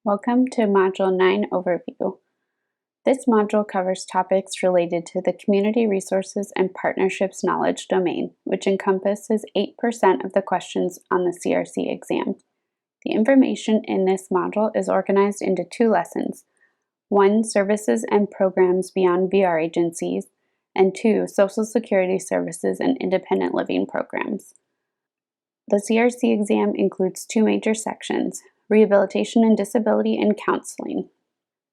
Welcome to Module 9 Overview. This module covers topics related to the Community Resources and Partnerships Knowledge Domain, which encompasses 8% of the questions on the CRC exam. The information in this module is organized into two lessons: 1. Services and Programs Beyond VR Agencies, and 2. Social Security Services and Independent Living Programs. The CRC exam includes two major sections: Rehabilitation and Disability and Counseling.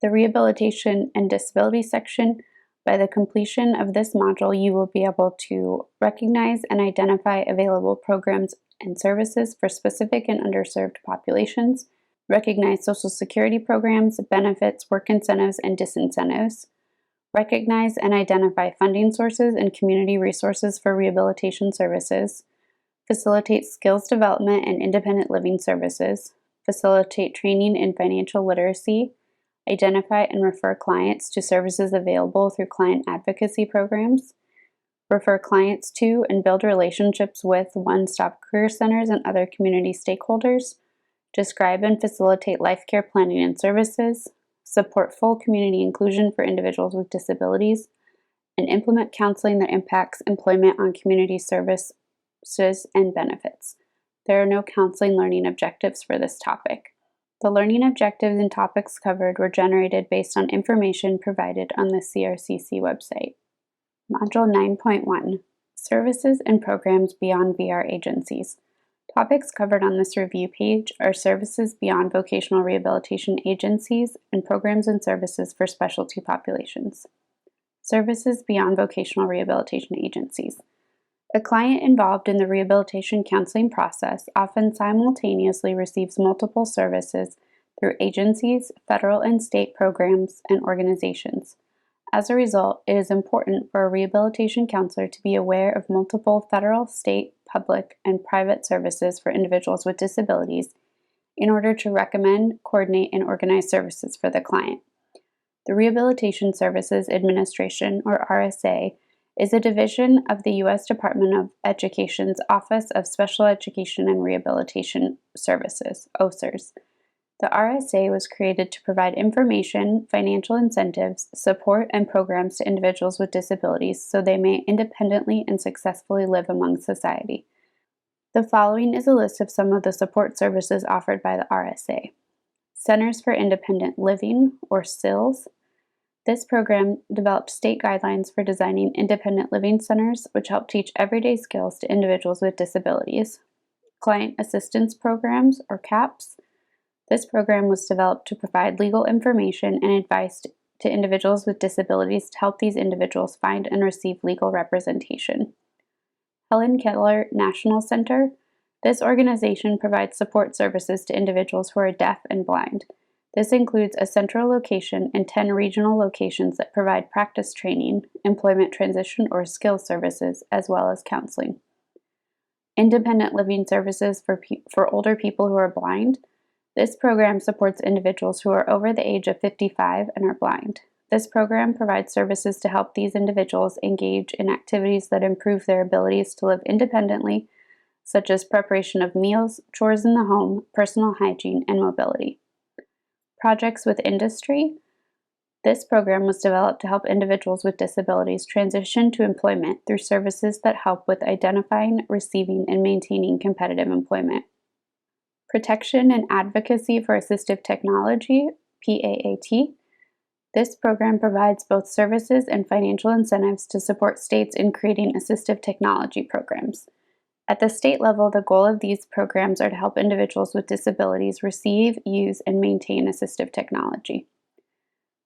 The Rehabilitation and Disability section, by the completion of this module, you will be able to recognize and identify available programs and services for specific and underserved populations, recognize Social Security programs, benefits, work incentives, and disincentives, recognize and identify funding sources and community resources for rehabilitation services, facilitate skills development and independent living services, facilitate training in financial literacy, identify and refer clients to services available through client advocacy programs, refer clients to and build relationships with one-stop career centers and other community stakeholders, describe and facilitate life care planning and services, support full community inclusion for individuals with disabilities, and implement counseling that impacts employment on community services and benefits. There are no counseling learning objectives for this topic. The learning objectives and topics covered were generated based on information provided on the CRCC website. Module 9.1, Services and Programs Beyond VR Agencies. Topics covered on this review page are services beyond vocational rehabilitation agencies and programs and services for specialty populations. Services beyond vocational rehabilitation agencies. A client involved in the rehabilitation counseling process often simultaneously receives multiple services through agencies, federal and state programs, and organizations. As a result, it is important for a rehabilitation counselor to be aware of multiple federal, state, public, and private services for individuals with disabilities in order to recommend, coordinate, and organize services for the client. The Rehabilitation Services Administration, or RSA, is a division of the U.S. Department of Education's Office of Special Education and Rehabilitation Services, OSERS. The RSA was created to provide information, financial incentives, support, and programs to individuals with disabilities so they may independently and successfully live among society. The following is a list of some of the support services offered by the RSA. Centers for Independent Living, or CILS. This program developed state guidelines for designing independent living centers, which help teach everyday skills to individuals with disabilities. Client Assistance Programs, or CAPS. This program was developed to provide legal information and advice to individuals with disabilities to help these individuals find and receive legal representation. Helen Keller National Center. This organization provides support services to individuals who are deaf and blind. This includes a central location and 10 regional locations that provide practice training, employment transition or skills services, as well as counseling. Independent Living Services for older people who are blind. This program supports individuals who are over the age of 55 and are blind. This program provides services to help these individuals engage in activities that improve their abilities to live independently, such as preparation of meals, chores in the home, personal hygiene, and mobility. Projects with Industry. This program was developed to help individuals with disabilities transition to employment through services that help with identifying, receiving, and maintaining competitive employment. Protection and Advocacy for Assistive Technology, PAAT. This program provides both services and financial incentives to support states in creating assistive technology programs. At the state level, the goal of these programs are to help individuals with disabilities receive, use, and maintain assistive technology.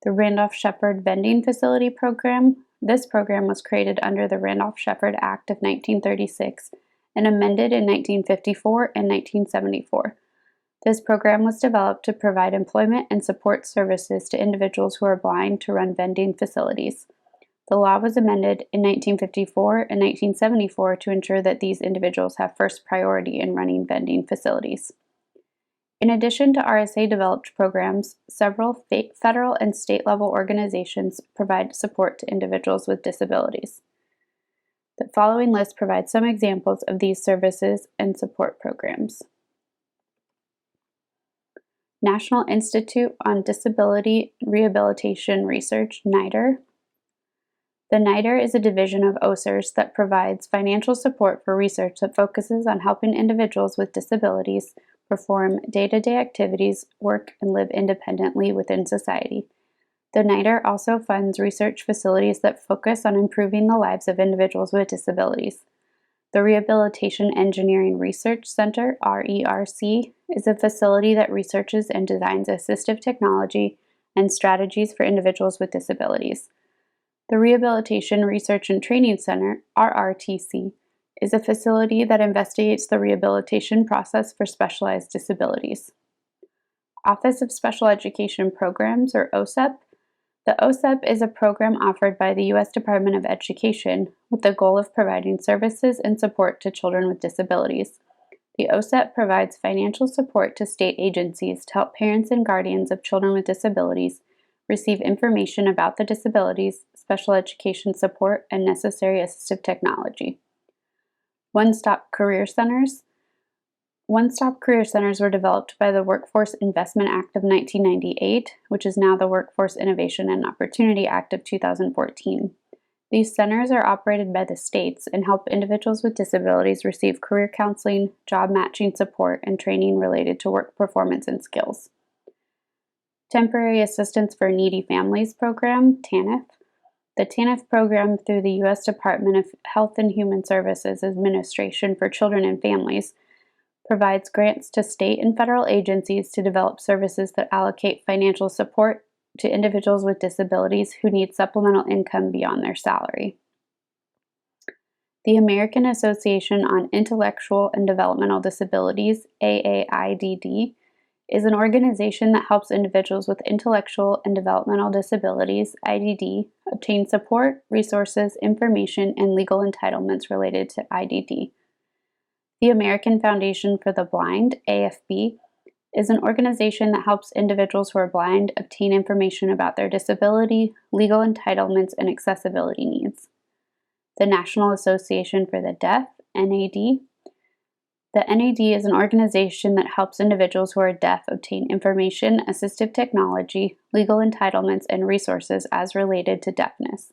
The Randolph-Shepard Vending Facility Program. This program was created under the Randolph-Shepard Act of 1936 and amended in 1954 and 1974. This program was developed to provide employment and support services to individuals who are blind to run vending facilities. The law was amended in 1954 and 1974 to ensure that these individuals have first priority in running vending facilities. In addition to RSA-developed programs, several federal and state-level organizations provide support to individuals with disabilities. The following list provides some examples of these services and support programs. National Institute on Disability Rehabilitation Research, NIDR. The NIDR is a division of OSERS that provides financial support for research that focuses on helping individuals with disabilities perform day-to-day activities, work, and live independently within society. The NIDR also funds research facilities that focus on improving the lives of individuals with disabilities. The Rehabilitation Engineering Research Center, RERC, is a facility that researches and designs assistive technology and strategies for individuals with disabilities. The Rehabilitation Research and Training Center, RRTC, is a facility that investigates the rehabilitation process for specialized disabilities. Office of Special Education Programs, or OSEP. The OSEP is a program offered by the U.S. Department of Education with the goal of providing services and support to children with disabilities. The OSEP provides financial support to state agencies to help parents and guardians of children with disabilities receive information about the disabilities, special education support, and necessary assistive technology. One-Stop Career Centers. One-Stop Career Centers were developed by the Workforce Investment Act of 1998, which is now the Workforce Innovation and Opportunity Act of 2014. These centers are operated by the states and help individuals with disabilities receive career counseling, job matching support, and training related to work performance and skills. Temporary Assistance for Needy Families Program, TANF. The TANF program through the U.S. Department of Health and Human Services Administration for Children and Families provides grants to state and federal agencies to develop services that allocate financial support to individuals with disabilities who need supplemental income beyond their salary. The American Association on Intellectual and Developmental Disabilities, AAIDD, is an organization that helps individuals with intellectual and developmental disabilities, IDD, obtain support, resources, information, and legal entitlements related to IDD. The American Foundation for the Blind, AFB, is an organization that helps individuals who are blind obtain information about their disability, legal entitlements, and accessibility needs. The National Association for the Deaf, NAD. The NAD is an organization that helps individuals who are deaf obtain information, assistive technology, legal entitlements, and resources as related to deafness.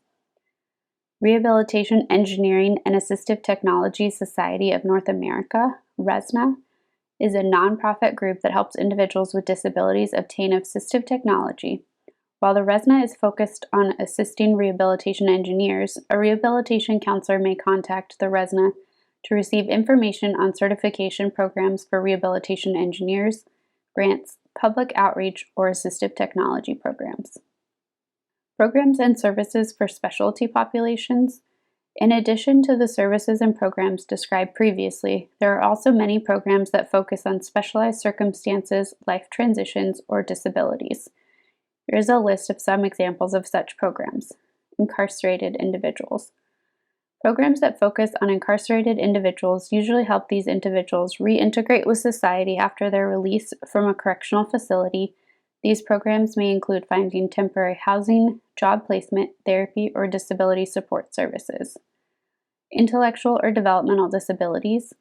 Rehabilitation Engineering and Assistive Technology Society of North America, RESNA, is a nonprofit group that helps individuals with disabilities obtain assistive technology. While the RESNA is focused on assisting rehabilitation engineers, a rehabilitation counselor may contact the RESNA to receive information on certification programs for rehabilitation engineers, grants, public outreach, or assistive technology programs. Programs and services for specialty populations. In addition to the services and programs described previously, there are also many programs that focus on specialized circumstances, life transitions, or disabilities. Here is a list of some examples of such programs. Incarcerated individuals. Programs that focus on incarcerated individuals usually help these individuals reintegrate with society after their release from a correctional facility. These programs may include finding temporary housing, job placement, therapy, or disability support services. Intellectual or developmental disabilities.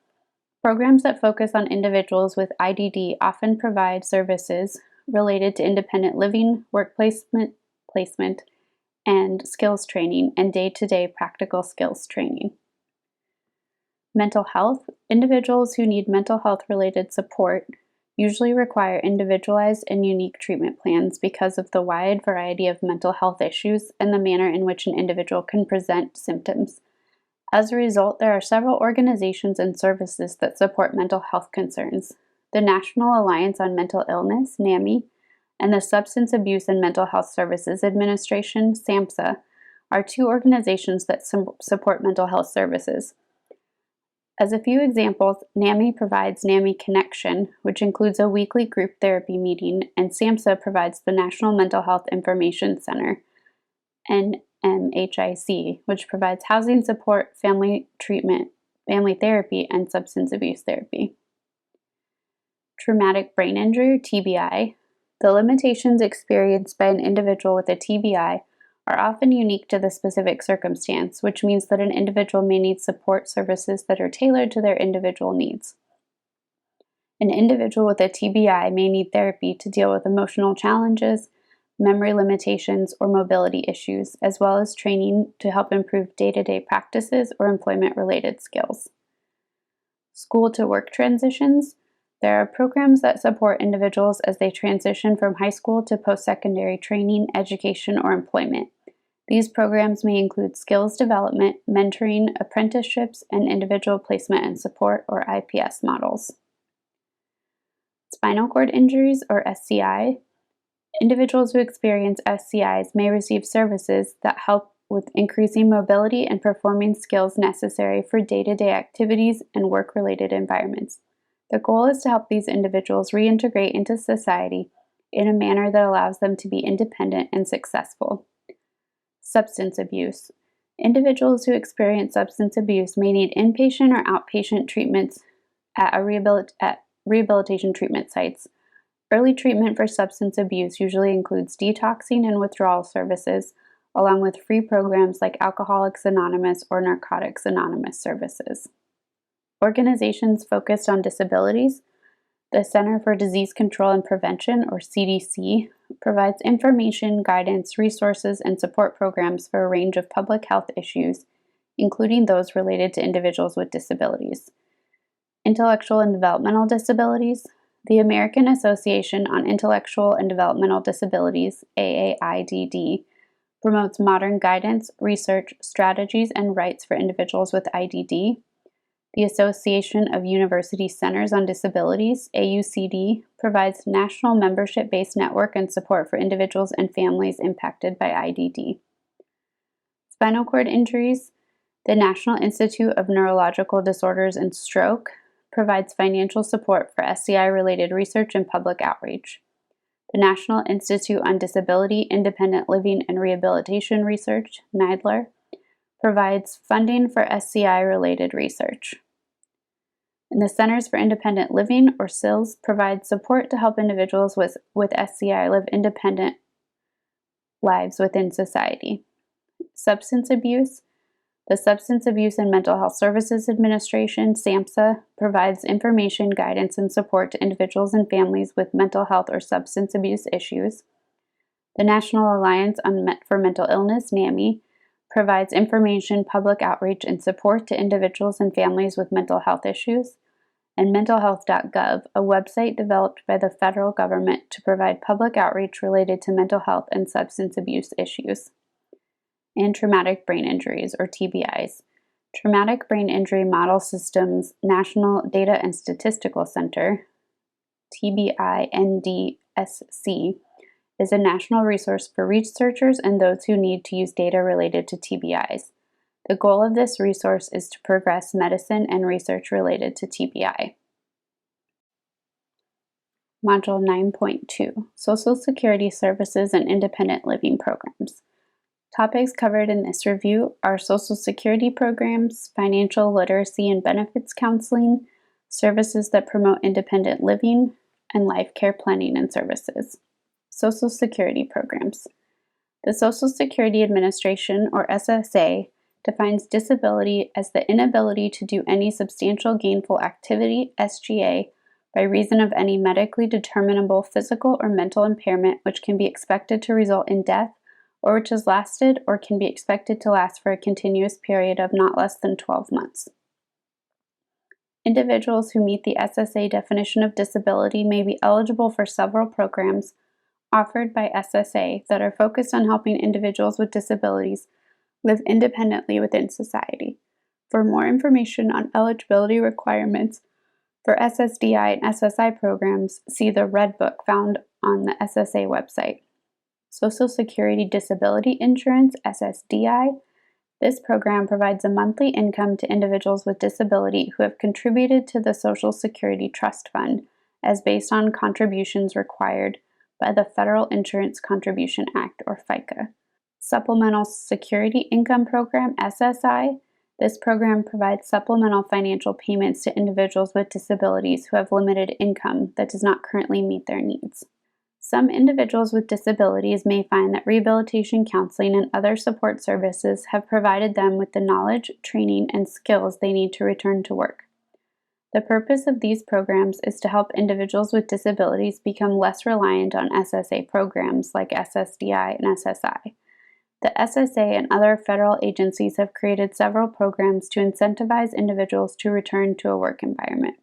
Programs that focus on individuals with IDD often provide services related to independent living, work placement, and skills training, and day-to-day practical skills training. Mental health. Individuals who need mental health-related support usually require individualized and unique treatment plans because of the wide variety of mental health issues and the manner in which an individual can present symptoms. As a result, there are several organizations and services that support mental health concerns. The National Alliance on Mental Illness, NAMI, and the Substance Abuse and Mental Health Services Administration, SAMHSA, are two organizations that support mental health services. As a few examples, NAMI provides NAMI Connection, which includes a weekly group therapy meeting, and SAMHSA provides the National Mental Health Information Center, NMHIC, which provides housing support, family treatment, family therapy, and substance abuse therapy. Traumatic brain injury, TBI. The limitations experienced by an individual with a TBI are often unique to the specific circumstance, which means that an individual may need support services that are tailored to their individual needs. An individual with a TBI may need therapy to deal with emotional challenges, memory limitations, or mobility issues, as well as training to help improve day-to-day practices or employment-related skills. School to work transitions. There are programs that support individuals as they transition from high school to post-secondary training, education, or employment. These programs may include skills development, mentoring, apprenticeships, and individual placement and support, or IPS models. Spinal cord injuries, or SCI. Individuals who experience SCIs may receive services that help with increasing mobility and performing skills necessary for day-to-day activities and work-related environments. The goal is to help these individuals reintegrate into society in a manner that allows them to be independent and successful. Substance abuse. Individuals who experience substance abuse may need inpatient or outpatient treatments at rehabilitation treatment sites. Early treatment for substance abuse usually includes detoxing and withdrawal services, along with free programs like Alcoholics Anonymous or Narcotics Anonymous services. Organizations focused on disabilities. The Center for Disease Control and Prevention, or CDC, provides information, guidance, resources, and support programs for a range of public health issues, including those related to individuals with disabilities. Intellectual and developmental disabilities. The American Association on Intellectual and Developmental Disabilities, AAIDD, promotes modern guidance, research, strategies, and rights for individuals with IDD. The Association of University Centers on Disabilities, AUCD, provides national membership-based network and support for individuals and families impacted by IDD. Spinal cord injuries. The National Institute of Neurological Disorders and Stroke provides financial support for SCI-related research and public outreach. The National Institute on Disability, Independent Living, and Rehabilitation Research, NIDLR, provides funding for SCI-related research. And the Centers for Independent Living, or CILS, provide support to help individuals with SCI live independent lives within society. Substance abuse. The Substance Abuse and Mental Health Services Administration, SAMHSA, provides information, guidance, and support to individuals and families with mental health or substance abuse issues. The National Alliance for Mental Illness, NAMI, provides information, public outreach, and support to individuals and families with mental health issues. And mentalhealth.gov, a website developed by the federal government to provide public outreach related to mental health and substance abuse issues. And traumatic brain injuries, or TBIs. Traumatic Brain Injury Model Systems National Data and Statistical Center, TBINDSC, is a national resource for researchers and those who need to use data related to TBIs. The goal of this resource is to progress medicine and research related to TBI. Module 9.2, Social Security Services and Independent Living Programs. Topics covered in this review are Social Security programs, financial literacy and benefits counseling, services that promote independent living, and life care planning and services. Social Security programs. The Social Security Administration, or SSA, defines disability as the inability to do any substantial gainful activity, SGA, by reason of any medically determinable physical or mental impairment which can be expected to result in death, or which has lasted or can be expected to last for a continuous period of not less than 12 months. Individuals who meet the SSA definition of disability may be eligible for several programs offered by SSA that are focused on helping individuals with disabilities live independently within society. For more information on eligibility requirements for SSDI and SSI programs, see the Red Book found on the SSA website. Social Security Disability Insurance, SSDI. This program provides a monthly income to individuals with disability who have contributed to the Social Security Trust Fund as based on contributions required by the Federal Insurance Contribution Act, or FICA. Supplemental Security Income Program, SSI. This program provides supplemental financial payments to individuals with disabilities who have limited income that does not currently meet their needs. Some individuals with disabilities may find that rehabilitation counseling and other support services have provided them with the knowledge, training, and skills they need to return to work. The purpose of these programs is to help individuals with disabilities become less reliant on SSA programs like SSDI and SSI. The SSA and other federal agencies have created several programs to incentivize individuals to return to a work environment.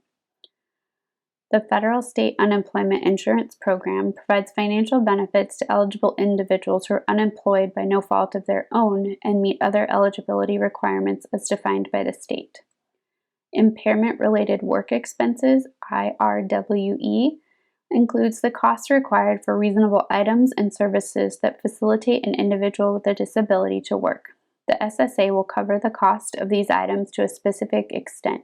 The Federal State Unemployment Insurance Program provides financial benefits to eligible individuals who are unemployed by no fault of their own and meet other eligibility requirements as defined by the state. Impairment-related work expenses, IRWE, includes the costs required for reasonable items and services that facilitate an individual with a disability to work. The SSA will cover the cost of these items to a specific extent,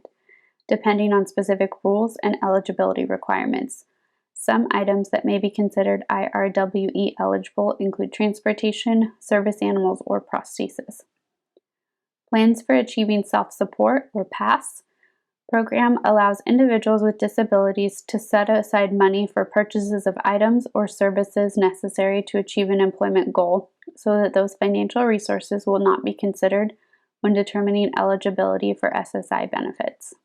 depending on specific rules and eligibility requirements. Some items that may be considered IRWE eligible include transportation, service animals, or prosthesis. Plans for Achieving Self-Support, or PASS, program allows individuals with disabilities to set aside money for purchases of items or services necessary to achieve an employment goal so that those financial resources will not be considered when determining eligibility for SSI benefits.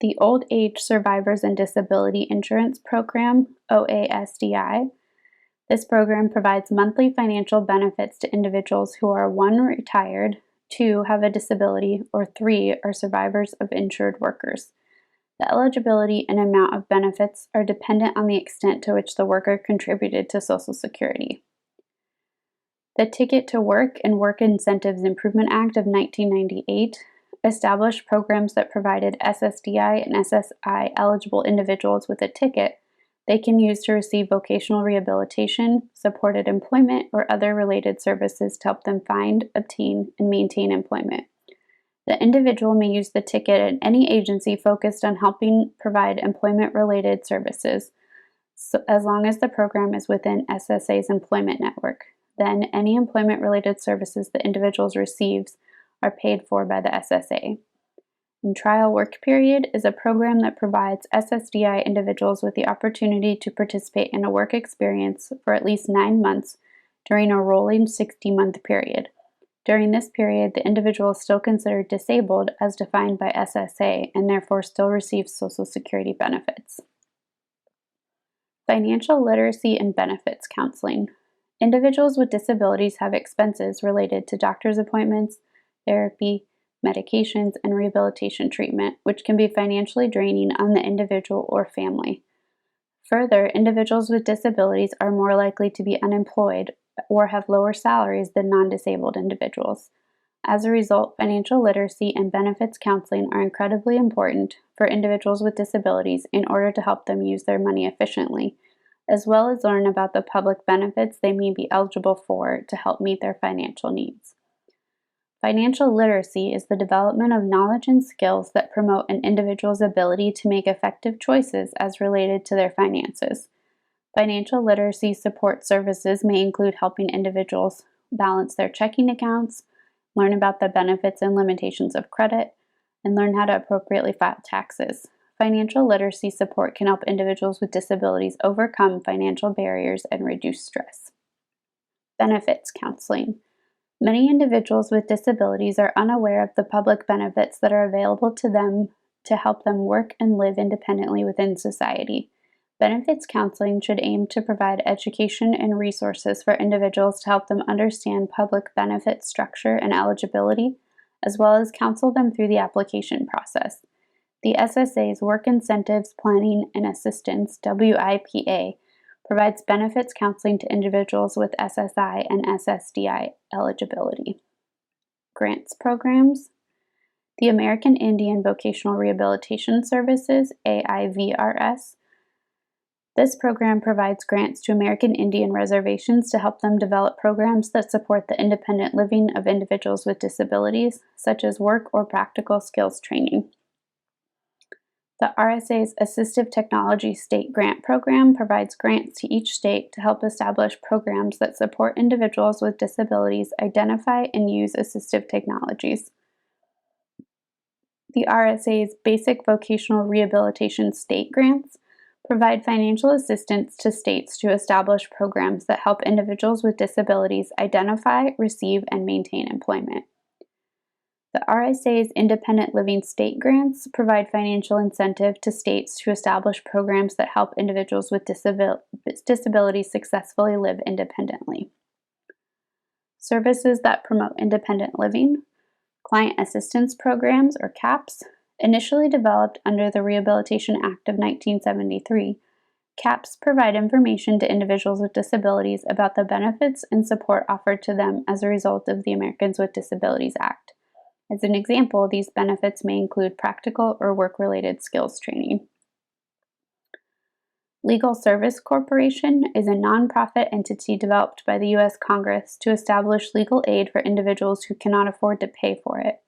The Old Age Survivors and Disability Insurance Program, OASDI. This program provides monthly financial benefits to individuals who are 1, retired, 2, have a disability, or 3, are survivors of injured workers. The eligibility and amount of benefits are dependent on the extent to which the worker contributed to Social Security. The Ticket to Work and Work Incentives Improvement Act of 1998 established programs that provided SSDI and SSI eligible individuals with a ticket they can use to receive vocational rehabilitation, supported employment, or other related services to help them find, obtain, and maintain employment. The individual may use the ticket at any agency focused on helping provide employment-related services, as long as the program is within SSA's employment network. Then, any employment-related services the individual receives are paid for by the SSA. And Trial Work Period is a program that provides SSDI individuals with the opportunity to participate in a work experience for at least 9 months during a rolling 60-month period. During this period, the individual is still considered disabled as defined by SSA and therefore still receives Social Security benefits. Financial literacy and benefits counseling. Individuals with disabilities have expenses related to doctor's appointments, therapy, medications, and rehabilitation treatment, which can be financially draining on the individual or family. Further, individuals with disabilities are more likely to be unemployed or have lower salaries than non-disabled individuals. As a result, financial literacy and benefits counseling are incredibly important for individuals with disabilities in order to help them use their money efficiently, as well as learn about the public benefits they may be eligible for to help meet their financial needs. Financial literacy is the development of knowledge and skills that promote an individual's ability to make effective choices as related to their finances. Financial literacy support services may include helping individuals balance their checking accounts, learn about the benefits and limitations of credit, and learn how to appropriately file taxes. Financial literacy support can help individuals with disabilities overcome financial barriers and reduce stress. Benefits counseling. Many individuals with disabilities are unaware of the public benefits that are available to them to help them work and live independently within society. Benefits counseling should aim to provide education and resources for individuals to help them understand public benefit structure and eligibility, as well as counsel them through the application process. The SSA's Work Incentives Planning and Assistance, WIPA, provides benefits counseling to individuals with SSI and SSDI eligibility. Grants programs. The American Indian Vocational Rehabilitation Services, AIVRS. This program provides grants to American Indian reservations to help them develop programs that support the independent living of individuals with disabilities, such as work or practical skills training. The RSA's Assistive Technology State Grant Program provides grants to each state to help establish programs that support individuals with disabilities identify and use assistive technologies. The RSA's Basic Vocational Rehabilitation State Grants provide financial assistance to states to establish programs that help individuals with disabilities identify, receive, and maintain employment. The RSA's independent living state grants provide financial incentive to states to establish programs that help individuals with disabilities successfully live independently. Services that promote independent living, client assistance programs, or CAPS, initially developed under the Rehabilitation Act of 1973, CAPS provide information to individuals with disabilities about the benefits and support offered to them as a result of the Americans with Disabilities Act. As an example, these benefits may include practical or work-related skills training. Legal Service Corporation is a nonprofit entity developed by the U.S. Congress to establish legal aid for individuals who cannot afford to pay for it.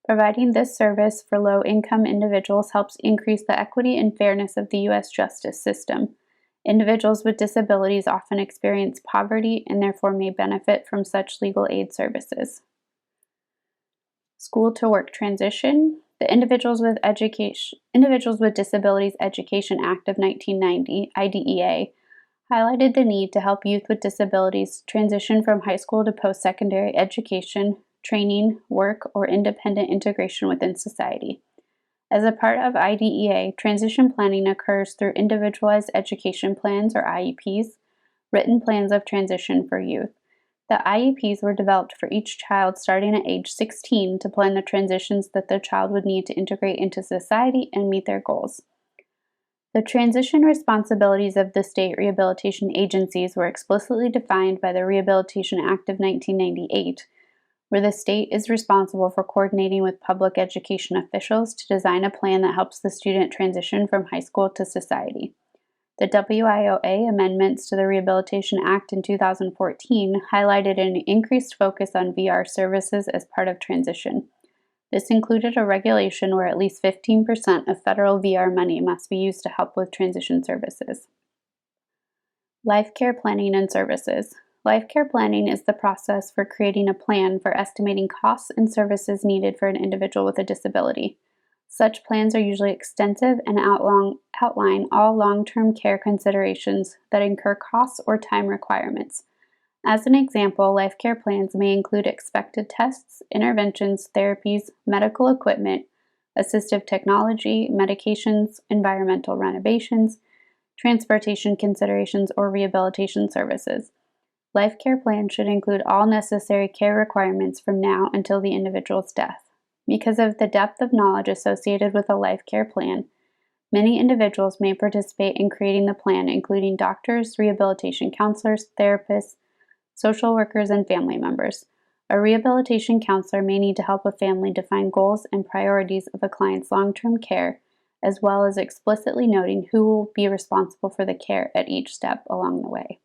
Providing this service for low-income individuals helps increase the equity and fairness of the U.S. justice system. Individuals with disabilities often experience poverty and therefore may benefit from such legal aid services. School to Work Transition. The Individuals with Disabilities Education Act of 1990, IDEA, highlighted the need to help youth with disabilities transition from high school to post-secondary education, training, work, or independent integration within society. As a part of IDEA, transition planning occurs through individualized education plans, or IEPs, written plans of transition for youth. The IEPs were developed for each child starting at age 16 to plan the transitions that the child would need to integrate into society and meet their goals. The transition responsibilities of the state rehabilitation agencies were explicitly defined by the Rehabilitation Act of 1998, where the state is responsible for coordinating with public education officials to design a plan that helps the student transition from high school to society. The WIOA amendments to the Rehabilitation Act in 2014 highlighted an increased focus on VR services as part of transition. This included a regulation where at least 15% of federal VR money must be used to help with transition services. Life care planning and services. Life care planning is the process for creating a plan for estimating costs and services needed for an individual with a disability. Such plans are usually extensive and outline all long-term care considerations that incur costs or time requirements. As an example, life care plans may include expected tests, interventions, therapies, medical equipment, assistive technology, medications, environmental renovations, transportation considerations, or rehabilitation services. Life care plans should include all necessary care requirements from now until the individual's death. Because of the depth of knowledge associated with a life care plan, many individuals may participate in creating the plan, including doctors, rehabilitation counselors, therapists, social workers, and family members. A rehabilitation counselor may need to help a family define goals and priorities of a client's long-term care, as well as explicitly noting who will be responsible for the care at each step along the way.